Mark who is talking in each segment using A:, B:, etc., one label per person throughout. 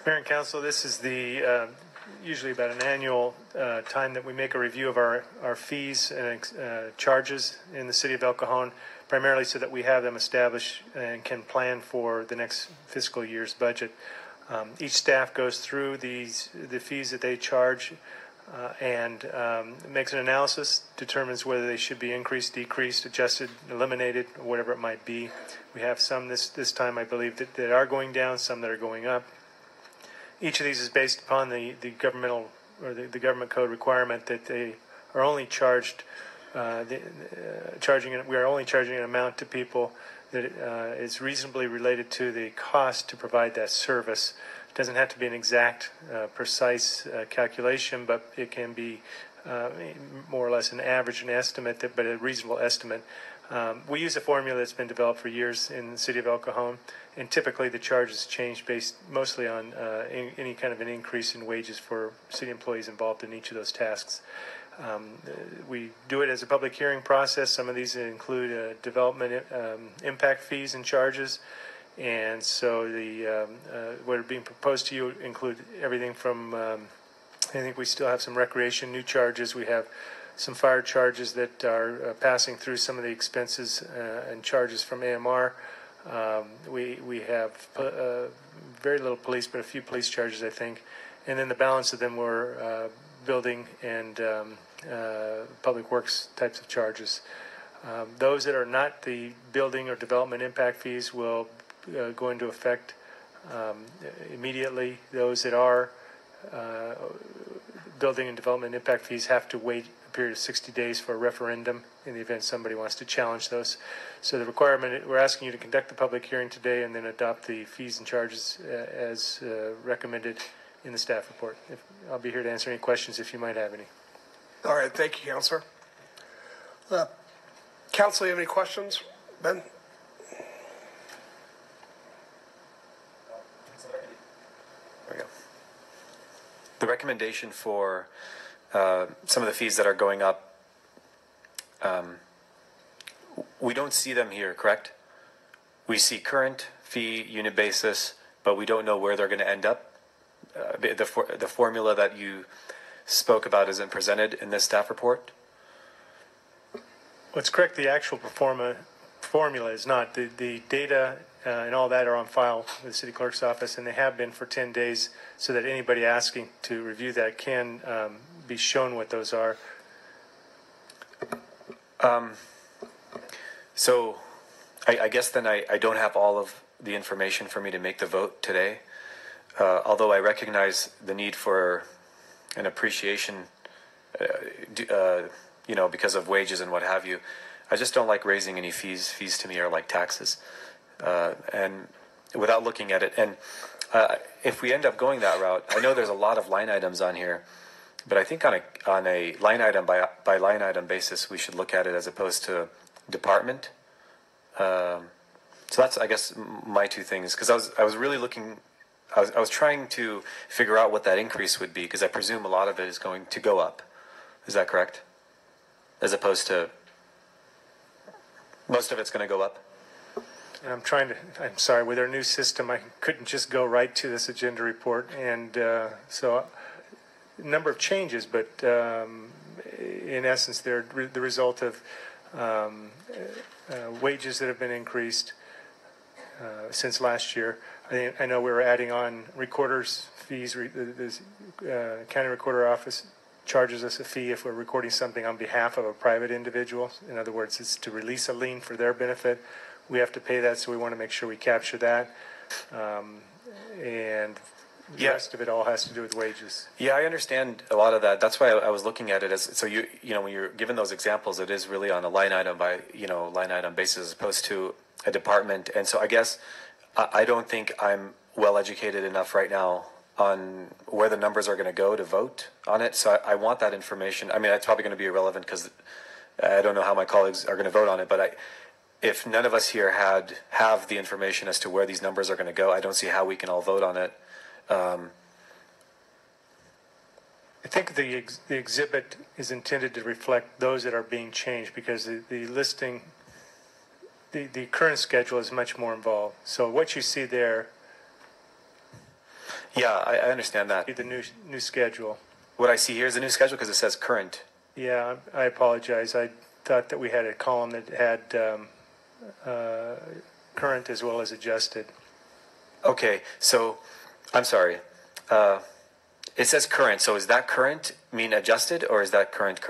A: Mayor and Council, this is the usually about an annual time that we make a review of our fees and charges in the city of El Cajon, primarily so that we have them established and can plan for the next fiscal year's budget. Each staff goes through the fees that they charge and makes an analysis, determines whether they should be increased, decreased, adjusted, eliminated, or whatever it might be. We have some this time, I believe, that are going down, some that are going up. Each of these is based upon the governmental or the government code requirement that they are only charged. We are only charging an amount to people that is reasonably related to the cost to provide that service. It doesn't have to be an exact, precise calculation, but it can be more or less an average, an estimate, but a reasonable estimate. We use a formula that's been developed for years in the city of El Cajon, and typically the charges change based mostly on any kind of an increase in wages for city employees involved in each of those tasks. We do it as a public hearing process. Some of these include development impact fees and charges, and so what are being proposed to you include everything from I think we still have some recreation new charges. We have some fire charges that are passing through some of the expenses and charges from AMR. We have very little police, but a few police charges, I think. And then the balance of them were building and public works types of charges. Those that are not the building or development impact fees will go into effect immediately. Those that are building and development impact fees have to wait a period of 60 days for a referendum in the event somebody wants to challenge those. So the requirement, we're asking you to conduct the public hearing today and then adopt the fees and charges as recommended in the staff report. I'll be here to answer any questions if you might have any.
B: All right, thank you, Councilor. Council, you have any questions? Ben?
C: There we go. The recommendation for some of the fees that are going up, we don't see them here, correct? We see current fee unit basis, but we don't know where they're going to end up. The formula that you spoke about isn't presented in this staff report?
A: What's correct, the actual formula is not. The data and all that are on file with the city clerk's office, and they have been for 10 days so that anybody asking to review that can be shown what those are.
C: So I guess then I don't have all of the information for me to make the vote today, although I recognize the need for an appreciation, because of wages and what have you. I just don't like raising any fees. Fees to me are like taxes. And without looking at it, and if we end up going that route, I know there's a lot of line items on here, but I think on a line item by line item basis, we should look at it as opposed to department. So that's, I guess, my two things, because I was really looking. I was trying to figure out what that increase would be, because I presume a lot of it is going to go up. Is that correct? As opposed to most of it's going to go up?
A: And I'm sorry, with our new system, I couldn't just go right to this agenda report. And so a number of changes, but in essence, they're the result of wages that have been increased since last year. I know we were adding on recorders' fees. The county recorder office charges us a fee if we're recording something on behalf of a private individual. In other words, it's to release a lien for their benefit. We have to pay that, so we want to make sure we capture that. And the rest of it all has to do with wages.
C: Yeah, I understand a lot of that. That's why I was looking at it as, so when you're given those examples, it is really on a line item by line item basis as opposed to a department. And so I guess I don't think I'm well educated enough right now on where the numbers are going to go to vote on it. So I want that information. I mean, it's probably going to be irrelevant because I don't know how my colleagues are going to vote on it. But if none of us here have the information as to where these numbers are going to go, I don't see how we can all vote on it.
A: I think the exhibit is intended to reflect those that are being changed, because the listing, the current schedule is much more involved. So what you see there
C: Yeah, I understand that.
A: The new schedule.
C: What I see here is the new schedule because it says current.
A: Yeah, I apologize. I thought that we had a column that had current as well as adjusted.
C: Okay, so I'm sorry. It says current. So is that current mean adjusted, or is that current?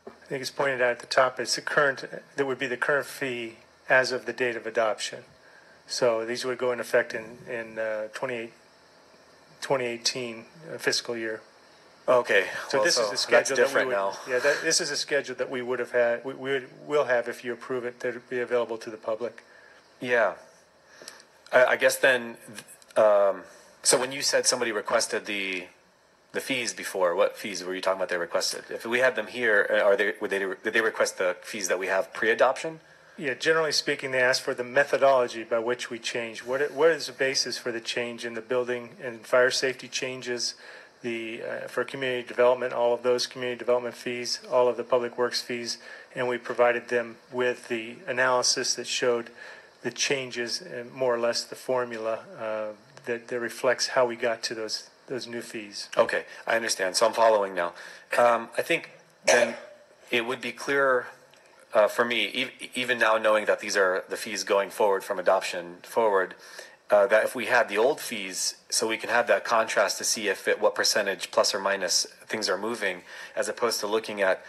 A: I think it's pointed out at the top. It's the current. That would be the current fee as of the date of adoption. So these would go in effect in 2018 fiscal year.
C: Okay.
A: So
C: well,
A: this is the
C: that's
A: schedule that we
C: different
A: would.
C: now.
A: Yeah, this is a schedule that we would have had. Will have if you approve it. That would be available to the public.
C: Yeah. I guess then. So when you said somebody requested the fees before, what fees were you talking about? They requested. If we had them here, did they request the fees that we have pre-adoption?
A: Yeah, generally speaking, they ask for the methodology by which we change. What is the basis for the change in the building and fire safety changes? For community development, all of those community development fees, all of the public works fees, and we provided them with the analysis that showed the changes and more or less the formula that reflects how we got to those new fees.
C: Okay, I understand. So I'm following now. I think then it would be clearer for me, even now knowing that these are the fees going forward from adoption forward, that if we had the old fees, so we can have that contrast to see what percentage plus or minus things are moving, as opposed to looking at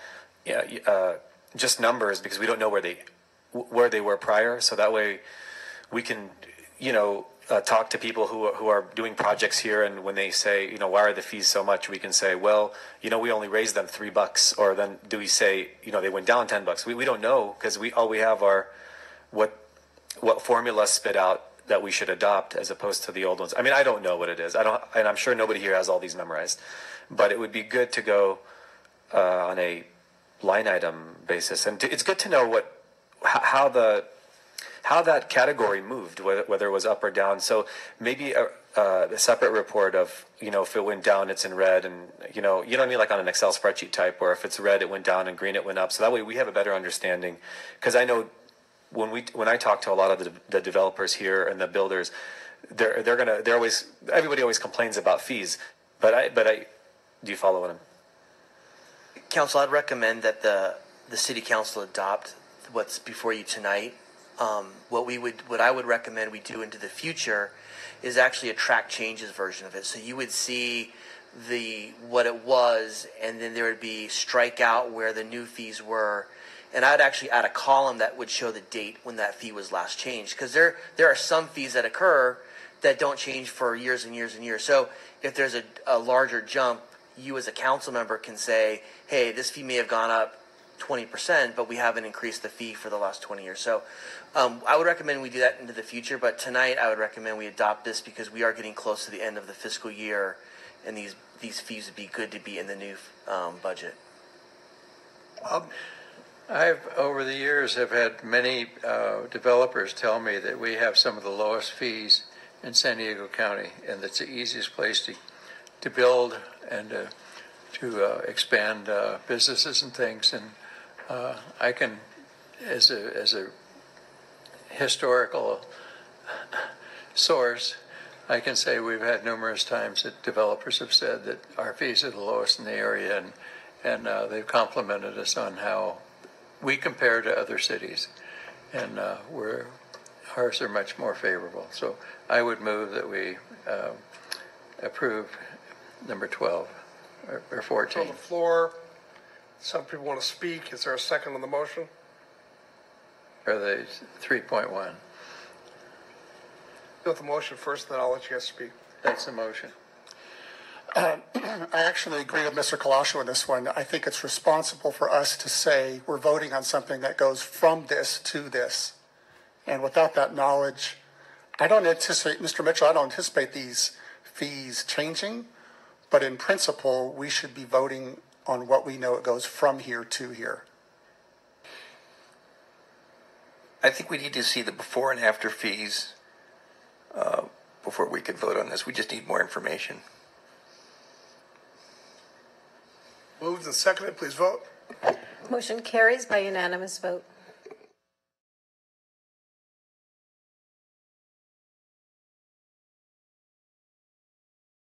C: just numbers because we don't know where they were prior. So that way we can, talk to people who are doing projects here, and when they say, why are the fees so much, we can say, well, we only raised them $3, or then do we say, they went down $10? We don't know because all we have are what formula spit out that we should adopt as opposed to the old ones. I mean, I don't know what it is. And I'm sure nobody here has all these memorized, but it would be good to go on a line item basis, and it's good to know how that category moved, whether it was up or down. So maybe a separate report of, if it went down, it's in red, and you know what I mean, like on an Excel spreadsheet type, or if it's red, it went down, and green, it went up. So that way we have a better understanding. Because I know when I talk to a lot of the developers here and the builders, everybody always complains about fees. But I do you follow what I'm?
D: Council, I'd recommend that the city council adopt what's before you tonight. What I would recommend we do into the future is actually a track changes version of it. So you would see what it was, and then there would be strike out where the new fees were. And I'd actually add a column that would show the date when that fee was last changed. Because there are some fees that occur that don't change for years and years and years. So if there's a larger jump, you as a council member can say, hey, this fee may have gone up 20%, but we haven't increased the fee for the last 20 years. So I would recommend we do that into the future, but tonight I would recommend we adopt this because we are getting close to the end of the fiscal year, and these fees would be good to be in the new budget.
E: I've, over the years, have had many developers tell me that we have some of the lowest fees in San Diego County, and it's the easiest place to build and to expand businesses and things. And I can, as a historical source, I can say we've had numerous times that developers have said that our fees are the lowest in the area, and they've complimented us on how we compare to other cities, and ours are much more favorable. So I would move that we approve number 12 or 14.
B: On the floor, some people want to speak. Is there a second on the motion?
E: Or the 3.1.
B: Do the motion first, then I'll let you guys speak.
E: That's the motion.
F: I actually agree with Mr. Kalasho on this one. I think it's responsible for us to say we're voting on something that goes from this to this. And without that knowledge, Mr. Mitchell, I don't anticipate these fees changing, but in principle, we should be voting on what we know it goes from here to here.
G: I think we need to see the before and after fees before we could vote on this. We just need more information.
B: Moved and seconded, please vote.
H: Motion carries by unanimous vote.